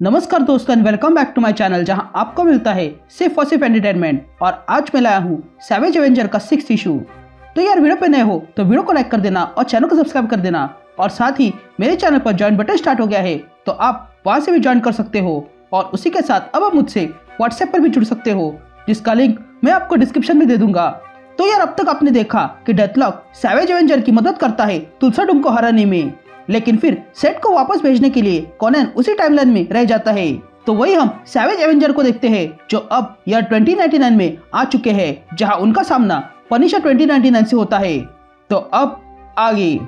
नमस्कार दोस्तों and welcome back to my channel जहां आपको मिलता है सिर्फ और सिर्फ एंटरटेनमेंट। और आज मैं लाया हूं सैवेज एवेंजर का 6th इशू। तो यार वीडियो पे नए हो तो वीडियो को लाइक कर देना और चैनल को सब्सक्राइब कर देना। और साथ ही मेरे चैनल पर ज्वाइन बटन स्टार्ट हो गया है तो आप वहां से भी ज्वाइन कर सकते हो। और उसी के साथ अब आप मुझसे व्हाट्सएप पर भी जुड़ सकते हो जिसका लिंक मैं आपको डिस्क्रिप्शन में दे दूंगा। तो यार अब तक आपने देखा कि डेथलॉक सैवेज एवेंजर की मदद करता है तुलसाडूम को हराने में, लेकिन फिर सेट को वापस भेजने के लिए कॉनन उसी टाइमलाइन में रह जाता है। तो वही हम सैवेज एवेंजर को देखते हैं जो अब ईयर 2099 में आ चुके हैं, जहां उनका सामना पनिशर 2099 से होता है। तो अब आगे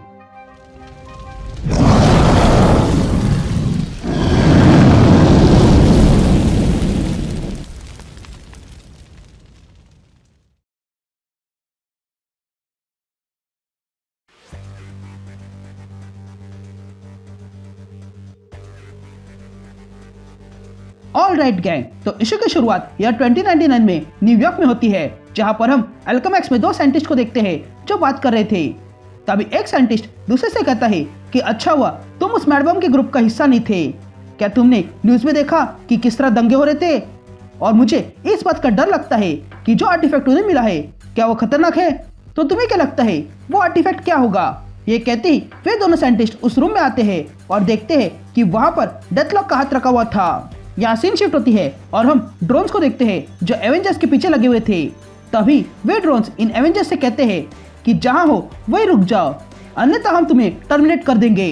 ऑल राइट गैंग, तो इशू की शुरुआत ईयर 2099 में न्यूयॉर्क में होती है, जहां पर हम एल्केमेक्स में दो साइंटिस्ट को देखते हैं जो बात कर रहे थे। तभी एक साइंटिस्ट दूसरे से कहता है कि अच्छा हुआ तुम उस मैडबम के ग्रुप का हिस्सा नहीं थे। क्या तुमने न्यूज में देखा कि किस तरह दंगे हो रहे थे? और मुझे इस बात का डर लगता है कि जो आर्टिफैक्ट उन्हें मिला है क्या वो खतरनाक है। तो तुम्हें क्या लगता है वो आर्टिफैक्ट क्या होगा? ये कहते ही वे दोनों साइंटिस्ट उस रूम में आते हैं और देखते हैं कि वहां पर डेथलॉक का हाथ रखा हुआ था। यहाँ सीन शिफ्ट होती है और हम ड्रोन्स को देखते हैं जो एवेंजर्स के पीछे लगे हुए थे। तभी वे ड्रोन्स इन एवेंजर्स से कहते हैं कि जहां हो वही रुक जाओ, अन्यथा हम तुम्हें टर्मिनेट कर देंगे।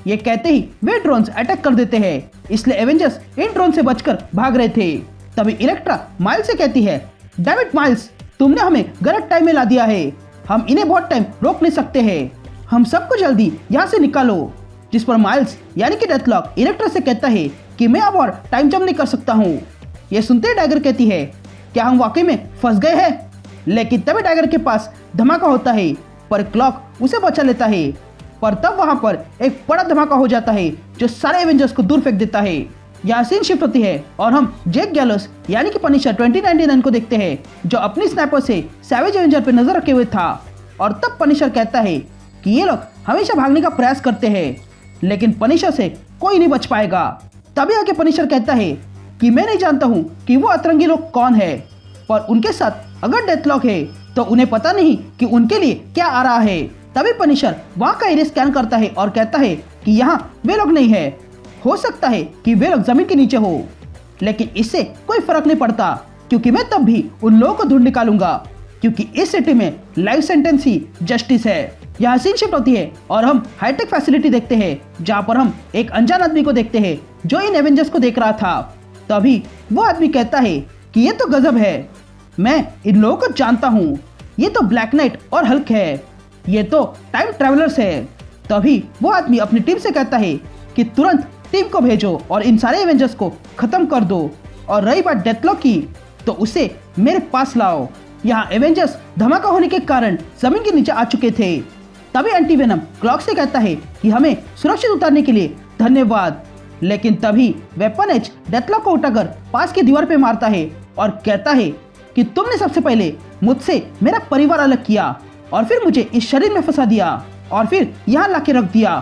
ये कहते ही वे ड्रोन्स अटैक कर देते हैं, इसलिए एवेंजर्स इन ड्रोन से बचकर भाग रहे थे। तभी इलेक्ट्रा माइल्स से कहती है, डैम इट माइल्स, तुमने हमें गलत टाइम में ला दिया है, हम इन्हें बहुत टाइम रोक नहीं सकते हैं, हम सबको जल्दी यहाँ से निकालो। जिस पर माइल्स यानी कि डेथलॉक इलेक्ट्रा से कहता है कि मैं अब और टाइम जंप नहीं कर सकता हूँ। ये सुनते ही टाइगर कहती है, क्या हम वाकई में फंस गए हैं? लेकिन तभी टाइगर के पास धमाका होता है पर क्लॉक उसे बचा लेता है। पर तब वहां पर एक बड़ा धमाका हो जाता है जो सारे एवेंजर्स को दूर फेंक देता है। यहाँ सीन शिफ्ट होती है और हम जैक गैलोस यानी कि पनिशर 2099 को देखते हैं जो अपनी स्नाइपर से सैवेज एवेंजर पर नजर रखे हुए था। और तब पनिशर कहता है कि ये लोग हमेशा भागने का प्रयास करते हैं लेकिन पनिशर से कोई नहीं बच पाएगा। तभी आके पनिशर कहता है कि मैं नहीं जानता हूँ कि वो अतरंगी लोग कौन है, पर उनके साथ अगर डेथलॉक है तो उन्हें पता नहीं कि उनके लिए क्या आ रहा है। तभी पनिशर वहाँ का एरिया स्कैन करता है और कहता है कि यहाँ वे लोग नहीं है, हो सकता है कि वे लोग जमीन के नीचे हो, लेकिन इससे कोई फर्क नहीं पड़ता क्योंकि मैं तब भी उन लोगों को ढूंढ निकालूंगा क्योंकि इस सिटी में लाइफ सेंटेंस ही जस्टिस है। यहाँ सीन शिफ्ट होती है और हम हाईटेक फैसिलिटी देखते हैं जहाँ पर हम एक अनजान आदमी को देखते हैं जो इन एवेंजर्स को देख रहा था। तभी वो आदमी कहता है कि ये तो गजब है, मैं इन लोगों को जानता हूँ, ये तो ब्लैक नाइट और हल्क है, ये तो टाइम ट्रैवलर्स है। तभी वो आदमी अपनी टीम से कहता है कि तुरंत टीम को भेजो और इन सारे एवेंजर्स को खत्म कर दो। और रही बात डेथलॉक की तो उसे मेरे पास लाओ। यहाँ एवेंजर्स धमाका होने के कारण जमीन के नीचे आ चुके थे। तभी एंटीवेनम क्लॉक से कहता है कि हमें सुरक्षित उतारने के लिए धन्यवाद। लेकिन तभी वेपन एज डेथलॉक को उठाकर पास की दीवार पे मारता है और कहता है कि तुमने सबसे पहले मुझसे मेरा परिवार अलग किया और फिर मुझे इस शरीर में फंसा दिया और फिर यहाँ लाके रख दिया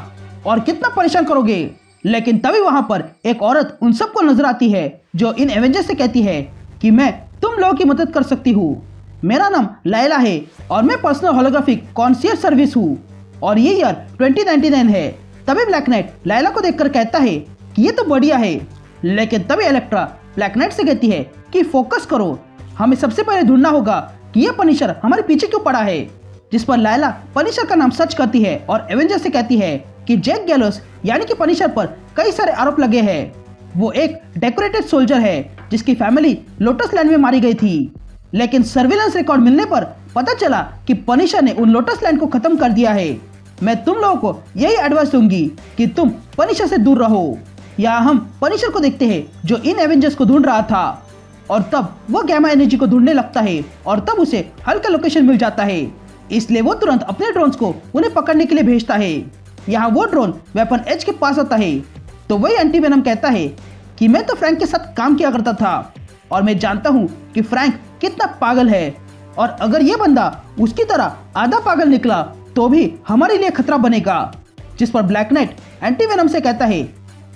और कितना परेशान करोगे। लेकिन तभी वहां पर एक औरत उन सबको नजर आती है जो इन एवेंजर्स से कहती है कि मैं तुम लोगों की मदद कर सकती हूँ, मेरा नाम लायला है और मैं पर्सनल होलोग्राफिक कॉन्सियर्ज सर्विस हूँ और ये ईयर 2099 है। तभी ब्लैक नाइट लायला को देखकर कहता है कि ये तो बढ़िया है। लेकिन तभी इलेक्ट्रा ब्लैक नाइट से कहती है कि फोकस करो, हमें सबसे पहले ढूंढना होगा कि ये पनिशर हमारे पीछे क्यों पड़ा है। जिस पर लायला पनिशर का नाम सर्च करती है और एवेंजर से कहती है कि जैक गैलोस यानी कि पनिशर पर कई सारे आरोप लगे हैं। वो एक डेकोरेटेड सोल्जर है जिसकी फैमिली लोटस लैंड में मारी गई थी, लेकिन सर्विलेंस रिकॉर्ड मिलने पर पता चला कि पनिशर ने उन लोटस लैंड को खत्म कर दिया है। मैं तुम लोगों को यही एडवाइस दूंगी कि तुम पनिशर से दूर रहो। यहाँ हम पनिशर को देखते हैं जो इन एवेंजर्स को ढूंढ रहा था और तब वो गैमा एनर्जी को ढूंढने लगता है और तब उसे हल्का लोकेशन मिल जाता है, इसलिए वो तुरंत अपने ड्रोन्स को उन्हें पकड़ने के लिए भेजता है। यहाँ वो ड्रोन वेपन एज के पास आता है तो वही एंटीवेनम कहता है कि मैं तो फ्रैंक के साथ काम किया करता था और मैं जानता हूँ कि फ्रैंक कितना पागल है और अगर ये बंदा उसकी तरह आधा पागल निकला तो भी हमारे लिए खतरा बनेगा। जिस पर ब्लैक नाइट एंटीवेनम से कहता है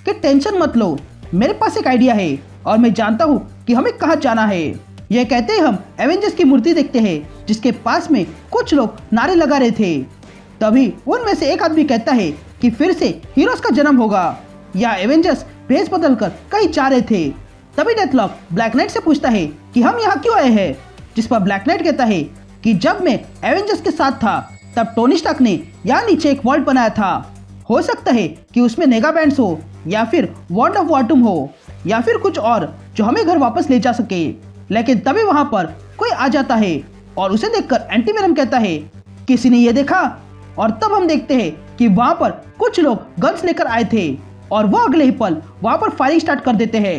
कि टेंशन मत लो, मेरे पास एक आइडिया है और मैं जानता हूँ कि हमें कहाँ जाना है। यह कहते ही हम एवेंजर्स की मूर्ति देखते हैं जिसके पास में कुछ लोग नारे लगा रहे थे। तभी उनमें से एक आदमी कहता है कि फिर से हीरोज का जन्म होगा या एवेंजर्स भेष बदलकर कहीं जा रहे थे। तभी डेथलॉक ब्लैक नाइट से पूछता है कि हम यहाँ क्यों आए हैं, जिस पर ब्लैक नाइट कहता है कि जब मैं एवेंजर्स के साथ था तब टोनी स्टार्क ने यहाँ नीचे एक वॉल्ट बनाया था। हो सकता है कि उसमें नेगा बैंड्स हो या फिर वॉन्ड ऑफ वाटुम हो या फिर कुछ और जो हमें घर वापस ले जा सके। लेकिन तभी वहां पर कोई आ जाता है और उसे देखकर एंटीवेनम कहता है किसी ने ये देखा, और तब हम देखते हैं कि वहां पर कुछ लोग गन्स लेकर आए थे और वो अगले ही पल वहां पर फायरिंग स्टार्ट कर देते हैं।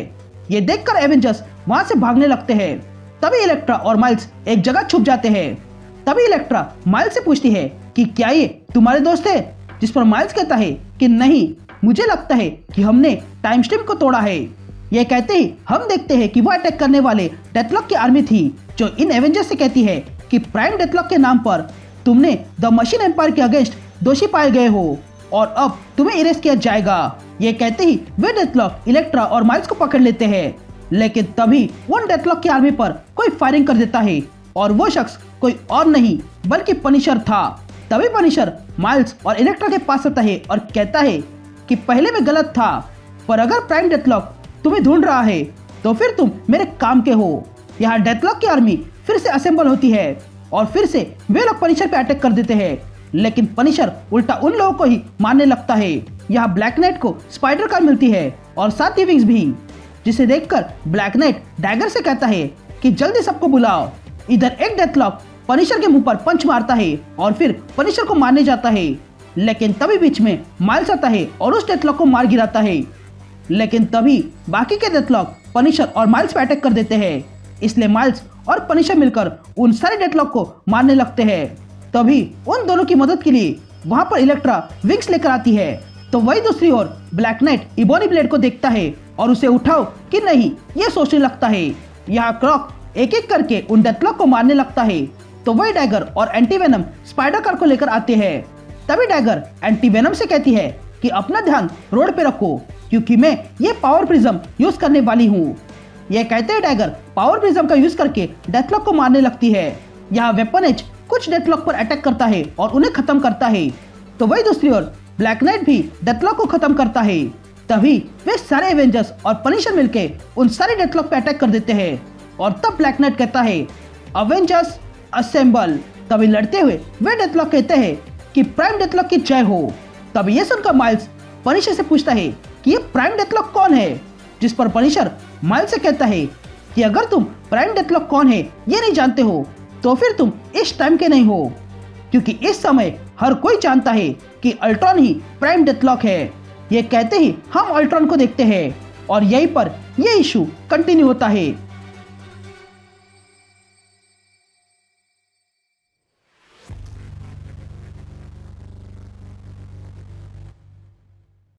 ये देखकर एवेंजर्स वहां से भागने लगते हैं। तभी इलेक्ट्रा और माइल्स एक जगह छुप जाते हैं। तभी इलेक्ट्रा माइल्स से पूछती है कि क्या ये तुम्हारे दोस्त है, जिस पर माइल्स कहता है कि नहीं, मुझे लगता है कि हमने टाइम स्ट्रीम को तोड़ा है। ये कहते ही हम देखते हैं कि वो अटैक करने वाले डेथलॉक की आर्मी थी जो इन एवेंजर्स से कहती है कि प्राइम डेथलॉक के नाम पर तुमने द मशीन एम्पायर के अगेंस्ट दोषी पाए गए हो और अब तुम्हें इरेज किया जाएगा। ये कहते ही वे डेथलॉक इलेक्ट्रा और माइल्स को पकड़ लेते हैं। लेकिन तभी उन डेथलॉक की आर्मी पर कोई फायरिंग कर देता है और वो शख्स कोई और नहीं बल्कि पनिशर था। तभी पनिशर माइल्स और इलेक्ट्रा के पास आता है और कहता है कि पहले मैं गलत था, पर अगर प्राइम डेथलॉक तुम्हें ढूंढ रहा है तो फिर तुम मेरे काम के हो। यहाँ डेथलॉक की आर्मी फिर से असेंबल होती है और फिर से वे लोग पनिशर पे अटैक कर देते हैं, लेकिन पनिशर उल्टा उन लोगों को ही मारने लगता है। यहाँ ब्लैक नाइट को स्पाइडर कार मिलती है और साथ ही विंग्स भी, जिसे देखकर ब्लैक नाइट डैगर से कहता है कि जल्दी सबको बुलाओ। इधर एक डेथलॉक पनिशर के मुंह पर पंच मारता है और फिर पनिशर को मारने जाता है, लेकिन तभी बीच में माइल्स आता है और उस डेथलॉक को मार गिराता है। लेकिन तभी बाकी के डेथलॉक पनिशर और माइल्स पे अटैक कर देते हैं, इसलिए माइल्स और पनिशर मिलकर उन सारे डेथलॉक को मारने लगते हैं। तभी उन दोनों की मदद के लिए वहां पर इलेक्ट्रा विंग्स लेकर आती है, तो वही दूसरी ओर ब्लैक नाइट इबोनी ब्लेड को देखता है और उसे उठाओ कि नहीं ये सोचने लगता है। यहाँ क्रॉक एक एक करके उन डेथलॉक को मारने लगता है, तो वही डैगर और एंटीवेनम स्पाइडर कार को लेकर आते हैं। तभी डैगर एंटीवेनम से कहती है कि अपना ध्यान रोड पे रखो क्योंकि मैं ये पावर प्रिज्म यूज करने वाली हूँ। ये कहते हैं डैगर पावर प्रिज्म का यूज करके डेथलॉक को मारने लगती है। यहाँ वेपन एज कुछ डेथलॉक पर अटैक करता है और उन्हें खत्म करता है, तो वही दूसरी ओर ब्लैक नाइट भी डेथलॉक को खत्म करता है। तभी वे सारे एवेंजर्स और पनिशर मिलके उन सारे डेथलॉक पे अटैक कर देते हैं और तब ब्लैक नाइट कहता है अवेंजर्स असेंबल। तभी लड़ते हुए वे डेथलॉक कहते हैं कि प्राइम डेथलॉक की जय हो। तभी ये सुनकर माइल्स पनिशर से पूछता है कि ये प्राइम डेथलॉक कौन है, जिस पर पनिशर माइल्स से कहता है कि अगर तुम प्राइम डेथलॉक कौन है ये नहीं जानते हो तो फिर तुम इस टाइम के नहीं हो, क्योंकि इस समय हर कोई जानता है कि अल्ट्रॉन ही प्राइम डेथलॉक है। ये कहते ही हम अल्ट्रॉन को देखते हैं और यहीं पर ये इशू कंटिन्यू होता है।